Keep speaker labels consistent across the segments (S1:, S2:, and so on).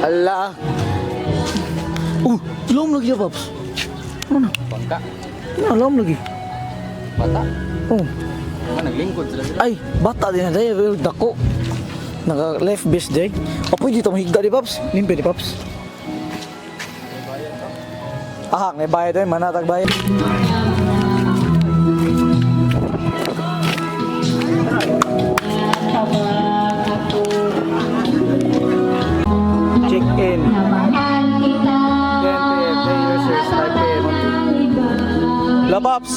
S1: Ala. Lom lagi ya, Paps. Ano na?
S2: Bangka.
S1: Lom lagi.
S2: Bata.
S1: Oh.
S2: Mga naglingkod sila.
S1: Ay, bata din na dahil. Dako. Naka left base day. O pwede ito mahigda di, Paps. Limpe di, Paps. Ahak, may bayad doon. Manatag bayad. Check in. 10 p.m. Players, 5 p.m. La, Paps.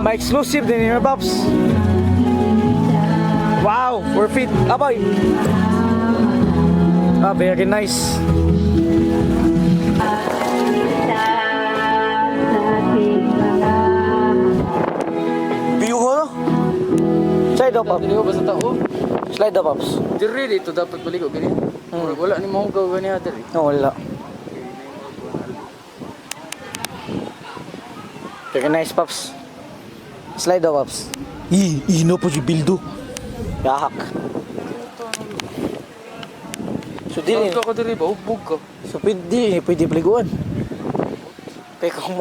S1: Ma-exclusive din here, Paps. Wow, we're fit. Aboy. Very nice. View ho? Slide up, Paps.
S2: Dili ko ba sa tao?
S1: Slide up, Paps.
S2: Diri dito dapat balik ko ganyan. Wala ni mo gaw ganyan diri.
S1: No, wala. Very nice, Paps. Slide up, Paps. Ino po si Bildo. Yahak. So,
S2: Dili ka diri ba ubog ka.
S1: So, pwede paliguan. Kaya kung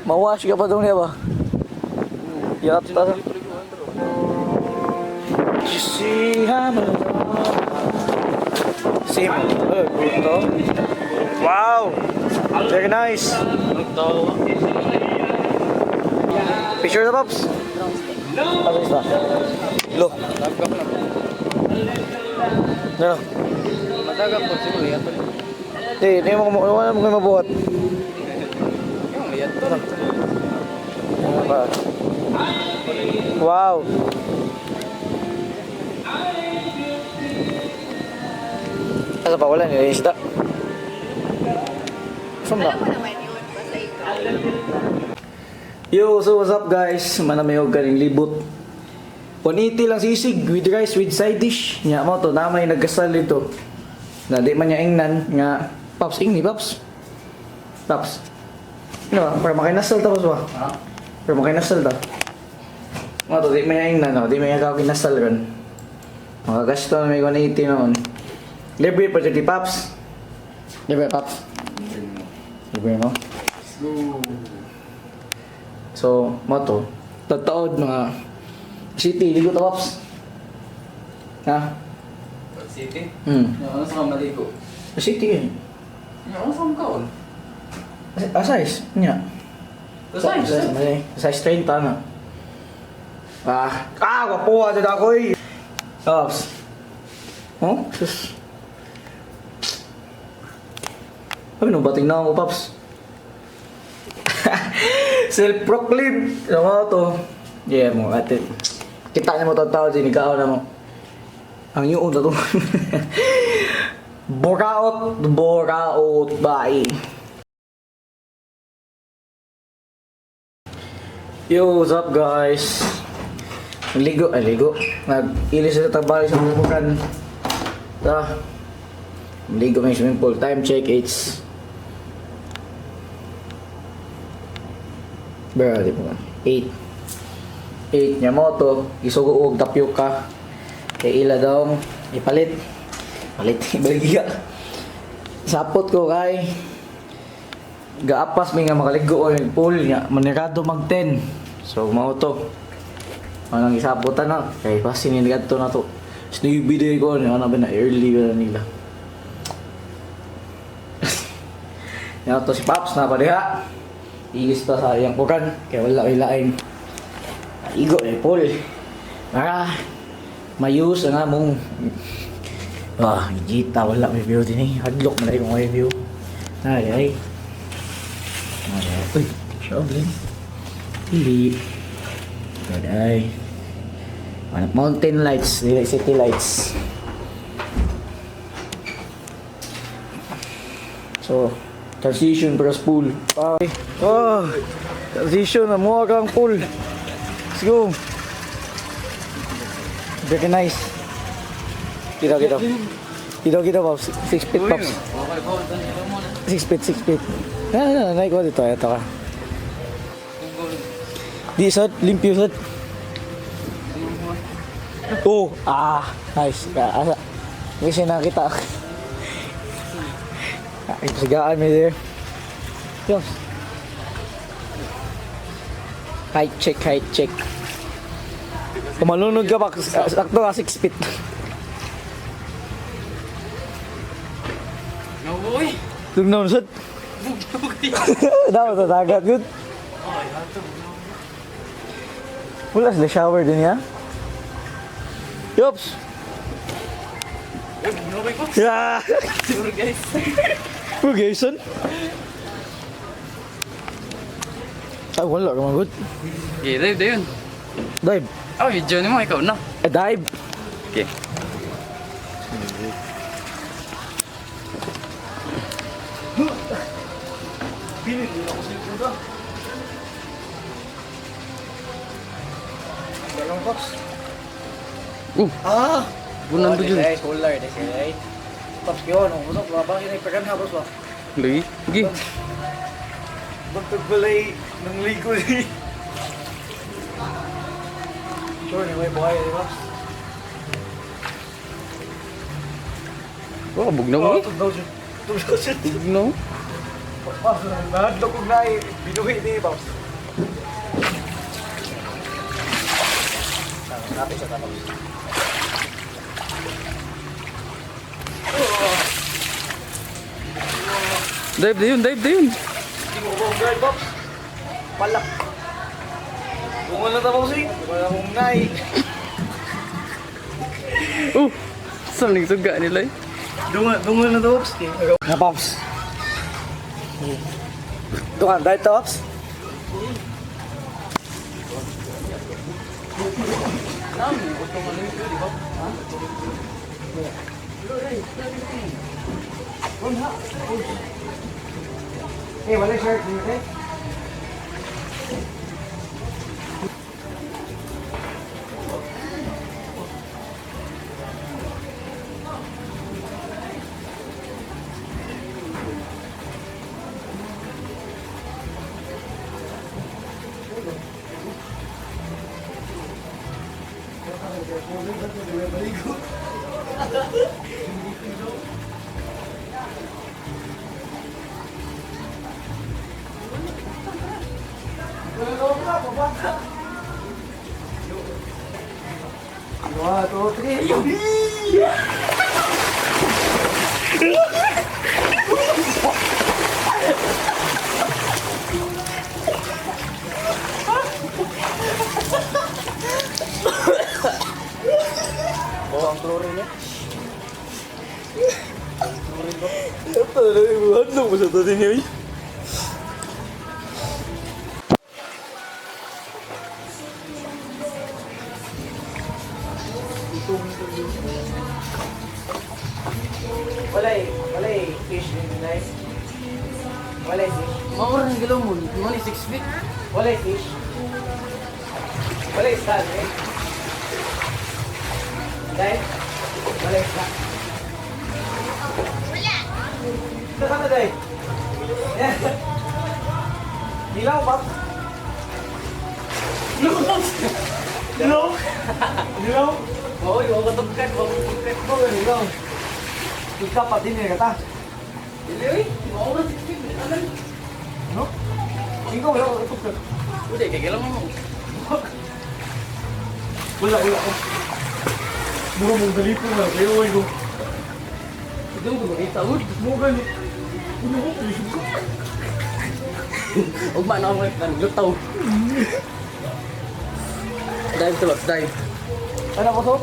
S1: mawash ka pa doon niya ba? Yata. You see how much same. Good. Wow. Very nice. Picture the Pops. Ano isa? Lo. No.
S2: Matagal po si Kuya.
S1: Hindi mo mabuhat.
S2: Yung liat to.
S1: Wow. Asa pa wala nila isda. From na. Yo, so what's up guys? Manamay og galing libot. 180 lang sisig with rice with side dish. Nya mo to namay nagkasal dito. Na di man niya ingnan nga Paps ingni Paps. Paps. No, para makinasal tapos ba? Ha? Para makinasal ta. Mo to di man niya ingnan no, di man niya kinasal ron. Makagasto na may 180 naman. Libre pa di Paps. Libre Paps. Libre no? So, mo to. Tataod mga city, ligo to, Pops. Ha?
S2: City?
S1: Ano
S2: sa maligo?
S1: City yun.
S2: Ano sa kaon?
S1: Size? Nga. Size 30 na. Wapuha dyan ako eh. Pops. Oh? Sus. Ano, bating na ako, Pops. Self-proclaimed. Ano mo to? Yeah, mo ate. Kita niya mo tao din ikaw na mo. Ang yung una to. Boraot bye. Yo, what's up guys? Ligo. Nag-ilis na tabali sa bubukan. Ligo may swimming pool. Time check, it's di po 8 nya mo to isugo og tapioca kay ila daw ipalit baligiga sapot ko kay gaapas mi nga makaligo og pool nya manirado mag 10 so mao to anang isapotan na kay pasin ni gadto na to snibi day ko ano ba na early ba nila nya to si Paps na pa diha igis pa sa iyang bukan kaya wala ilain igo eh pool para mayus ang among gita wala may view din eh hadlok na kung may view ay uy shoveling hindi good ay mountain lights city lights so transition para sa pool. Transition na mo kang pool. Let's go. Very nice. Kita Pops. 6 feet Pops. 6 feet. Naik ko dito. Ito ka. Di sad, limpyo sad. Oh, nice. Asa. Kasi nakita. Ay, sigaan mo there. Yos. Height check, height check. Kung malunod ka pa, sakto ka 6 feet.
S2: Nabuhay.
S1: Tugnaw sud. Dapat tatagat good. Wala sila shower din ya. Yops. Yeah.
S2: Sure guys.
S1: Okay, son. Ay, wala ka man good.
S2: Okay, dive na yun.
S1: Dive.
S2: Oh, video mo, ikaw na.
S1: Dive.
S2: Okay.
S1: Pilit nila ako sa ito. Dalawang pops. Ah!
S2: Bunan to dyan.
S1: This is cooler, this is right. Pops yun, ang usok, mabang inay-pekan ha, boss ba?
S2: Lagi. Sige.
S1: Magtagbalay ng ligo eh. Sure, may buhay, di ba?
S2: Oh, bugnaw mo.
S1: Tugnaw siya. Tugnaw siya.
S2: Bugnaw.
S1: Pops, nahadlok kong na eh. Binuhi ni Pops. Napit siya tapos.
S2: Dive na yun, dive na yun.
S1: Hindi mo ko ba guard, Pops? Palak. Bungal na tapos eh. Wala kong nai.
S2: Saan nagsuga nila eh?
S1: Dungal na to, Pops. Nga, Pops. Dungan, dahil to, Pops. Eh, wala shirt niyo, eh. One, two, three. Bawa ang chlorine niya. Chlorine ba? Ito na yung hadlong mo sa ito din yun. Walay fish din guys. Walay fish.
S2: Mawar ng galaw mo. Mali 6 feet.
S1: Walay fish. Walay star, eh. Dahil? Walay star. Wala. Ito ka na, Day. Hilaw, Pops. Hilaw? Hilaw?
S2: Oo, yung katugkat.
S1: Ito ka, hilaw. Ikaw pa din eh, kata.
S2: Dili, mawar ng 6 feet.
S1: No? Ikaw, hilaw, ito ka.
S2: Udah, kaya galaw mo.
S1: Wala. Mura mong galito na, pero ay ko.
S2: Ito mo makita mo.
S1: Mura galit. Ano ko, pisip ko.
S2: Huwag ba na ako lutaw. Dive to, dive.
S1: Ano ko to?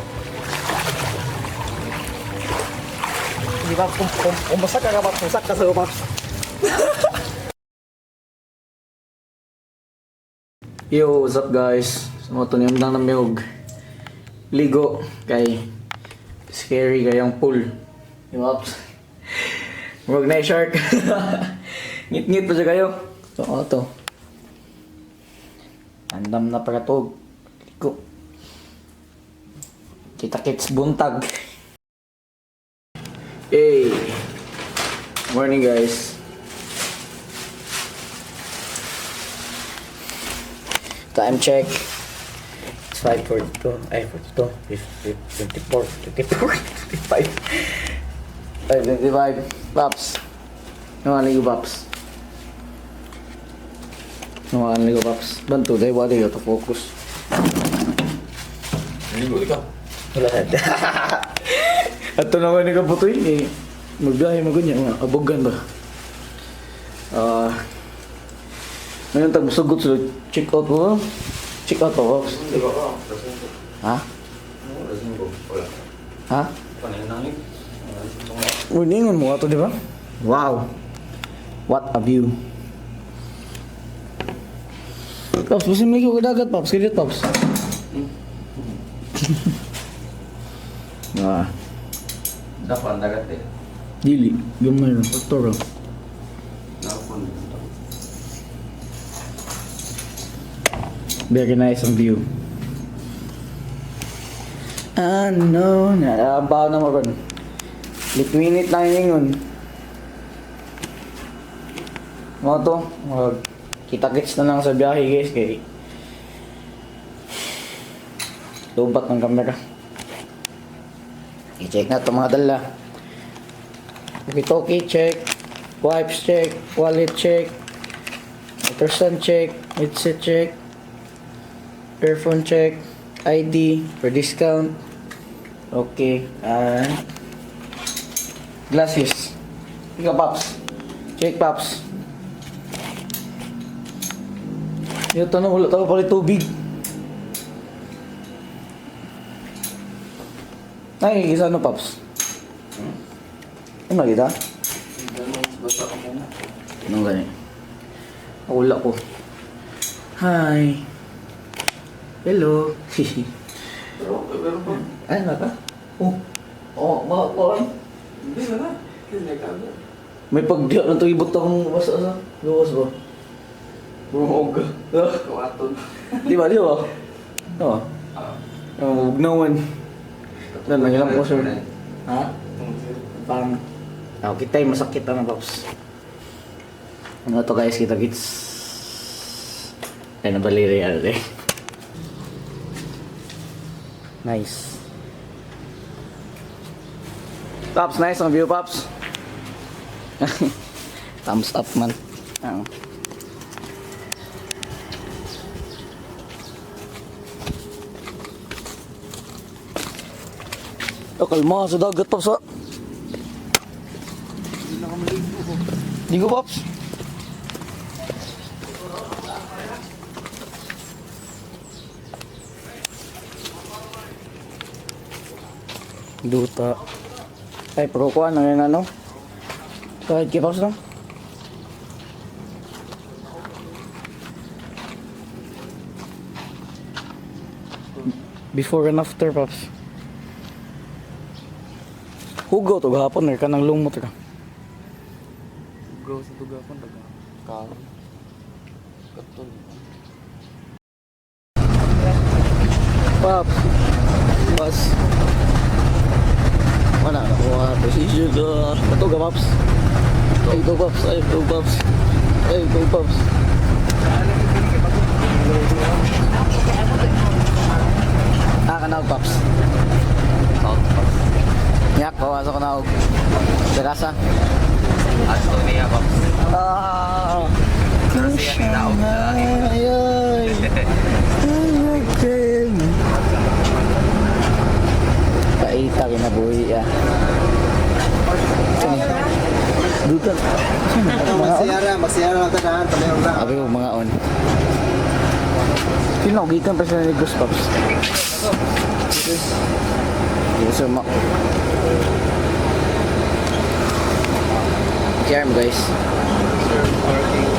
S1: Hindi ba, kung masak ka Pops, masak ka sa'yo, Pops. Yo, what's up guys? Sumoto niyam lang na miyog. Ligo kay scary kayang pool. Yo, Pops. Huwag na shark. Ngit-ngit pa siya kayo. So, to. Andam na paratog. Ligo. Kita-kits buntag. Hey. Morning guys. Time check. It's 5:42. Ay, 42. 54. 54. 55. 5:25. Pops. Ligo Paps. Ligo Paps. Bantu, dahil wala yun, focus.
S2: Ligo ikaw.
S1: Wala. At ito naman ni Kaputoy, eh. Magdahay magunya, mga abogan ba? Ngayon tagbusugot sila, check out mo. Check out mo, Paps. Ha?
S2: Wala.
S1: Ha?
S2: Paninangin.
S1: Uningon mo ito, di ba? Wow! What a view! Paps, masin mo ikaw kadagat, Paps. Kailit, Paps.
S2: Dapat dagat eh.
S1: Dili. Gamay lang. Pagtoro.
S2: Dapat.
S1: Very nice ang view. Ano? Narabaw na mo ron. Litwinit lang yun. Mga to. Kita-kits na lang sa biyahe guys. Kaya lubat ng camera. I-check na ito mga dala. Walkie-talkie check. Wipes check. Wallet check. Motorstand check. Headset check. Earphone check. ID for discount. Okay. Glasses. Ika Paps. Check Paps. Yung tanong ulit ako pala tubig. Ay, isa ano Paps? Ano kita?
S2: Basta ka muna.
S1: Anong ganyan? Wala ko. Hi. Hello.
S2: Pero pa.
S1: Ay, naka? Oh. Oh, mga
S2: Hindi na na. Hindi na kago.
S1: may pagdiyak na ito ibot akong basa sa luwas ba?
S2: Bumog. Kawaton.
S1: Di ba? Oo. Ugnawan. Ano, ilang po sir? Ha? Parang, kita yung masakit na Paps. Ano to guys, kita gits. Ay, nabaliri yan eh. Nice. Paps, nice ang view Paps. Thumbs up man. Kalma sa dagat Paps ha. Di ko Paps. Duta. Ay, pero kuha na yan ano. Kahit kay Paps lang. Before and after Paps. Hugaw to gahapon ka nang lumot ka.
S2: Hugaw sa tugapon daga. Kaon. Katol.
S1: Paps. Pas. Mana nakuha precision ka. Ito ka Paps. Ay ito Paps. Ay ito Paps. Ay ito Paps. Kanag Paps. Yak, pawasok na ako. Sa kasa.
S2: Asto niya pa.
S1: Kasi yan yung naog na. Ay, okay. Paita kinabuhi ah. Dutan.
S3: Magsiyara lang tanahan, palayo lang.
S1: Sabi ko mga on. Pinagitan pa sila ni Gus Pops. Yes, sir, Mac. Care mo guys.
S3: Parking.